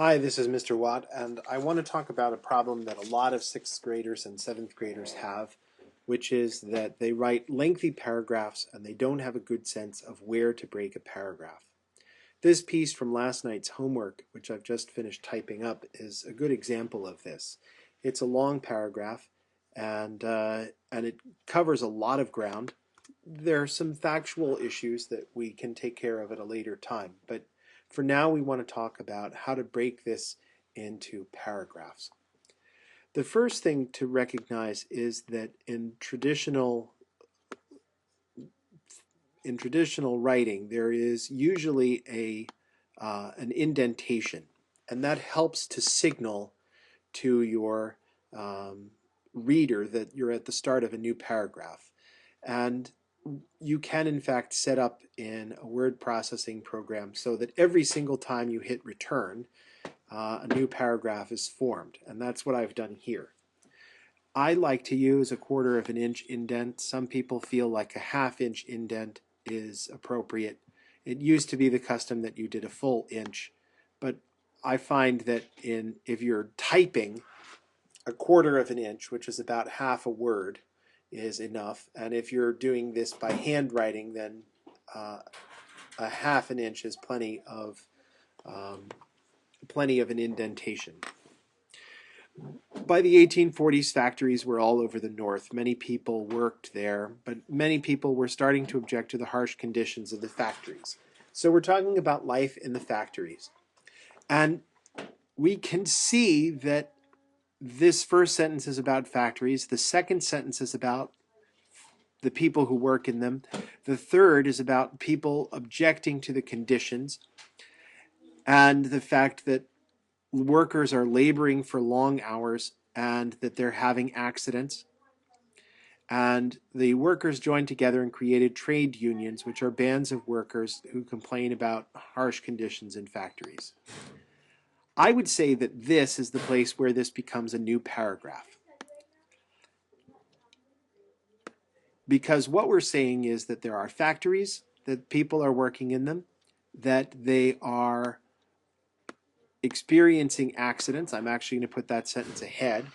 Hi, this is Mr. Watt, and I want to talk about a problem that a lot of 6th graders and 7th graders have, which is that they write lengthy paragraphs and they don't have a good sense of where to break a paragraph. This piece from last night's homework, which I've just finished typing up, is a good example of this. It's a long paragraph, and it covers a lot of ground. There are some factual issues that we can take care of at a later time, but for now we want to talk about how to break this into paragraphs. The first thing to recognize is that in traditional writing there is usually an indentation, and that helps to signal to your reader that you're at the start of a new paragraph. And you can in fact set up in a word processing program so that every single time you hit return, a new paragraph is formed, and that's what I've done here. I like to use a 1/4 of an inch indent. Some people feel like a 1/2 inch indent is appropriate. It used to be the custom that you did a full inch, but I find that if you're typing, a 1/4 of an inch, which is about half a word, is enough. And if you're doing this by handwriting, then a 1/2 an inch is plenty of an indentation. By the 1840s, factories were all over the North. Many people worked there, but many people were starting to object to the harsh conditions of the factories. So we're talking about life in the factories. And we can see that this first sentence is about factories. The second sentence is about the people who work in them. The third is about people objecting to the conditions and the fact that workers are laboring for long hours and that they're having accidents. And the workers joined together and created trade unions, which are bands of workers who complain about harsh conditions in factories. I would say that this is the place where this becomes a new paragraph. Because what we're saying is that there are factories, that people are working in them, that they are experiencing accidents. I'm actually going to put that sentence ahead.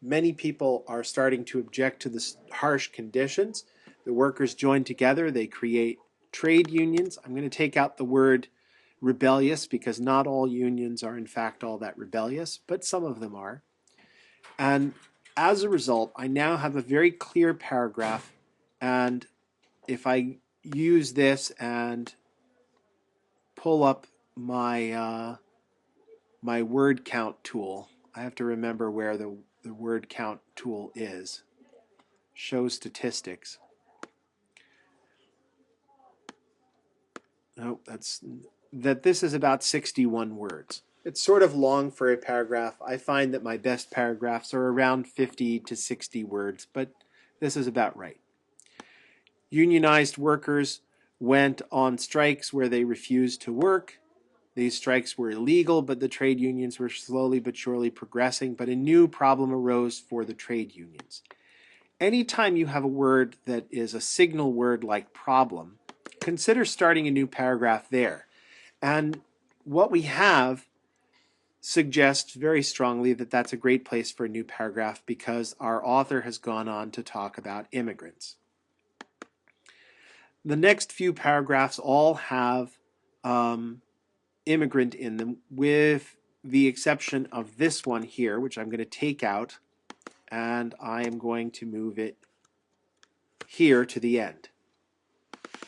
Many people are starting to object to the harsh conditions. The workers join together. They create trade unions. I'm going to take out the word rebellious because not all unions are in fact all that rebellious, but some of them are. And as a result, I now have a very clear paragraph. And if I use this and pull up my my word count tool, I have to remember where the word count tool is. Show statistics. Oh, this is about 61 words. It's sort of long for a paragraph. I find that my best paragraphs are around 50 to 60 words, but this is about right. Unionized workers went on strikes where they refused to work. These strikes were illegal, but the trade unions were slowly but surely progressing, but a new problem arose for the trade unions. Anytime you have a word that is a signal word like problem, consider starting a new paragraph there. And what we have suggests very strongly that that's a great place for a new paragraph because our author has gone on to talk about immigrants. The next few paragraphs all have immigrant in them, with the exception of this one here, which I'm going to take out, and I am going to move it here to the end.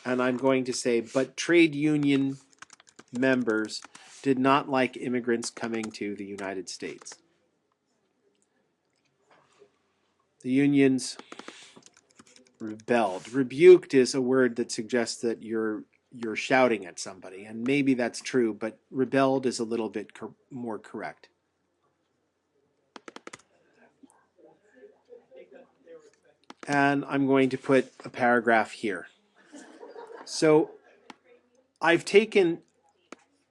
And I'm going to say, but trade union members did not like immigrants coming to the United States. The unions rebelled. Rebuked is a word that suggests that you're shouting at somebody, and maybe that's true, but rebelled is a little bit more correct. And I'm going to put a paragraph here. So I've taken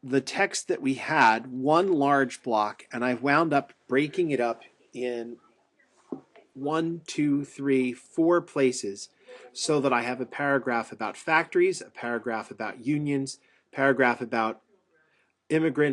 the text that we had, one large block, and I've wound up breaking it up in 1, 2, 3, 4 places so that I have a paragraph about factories, a paragraph about unions, a paragraph about immigrants,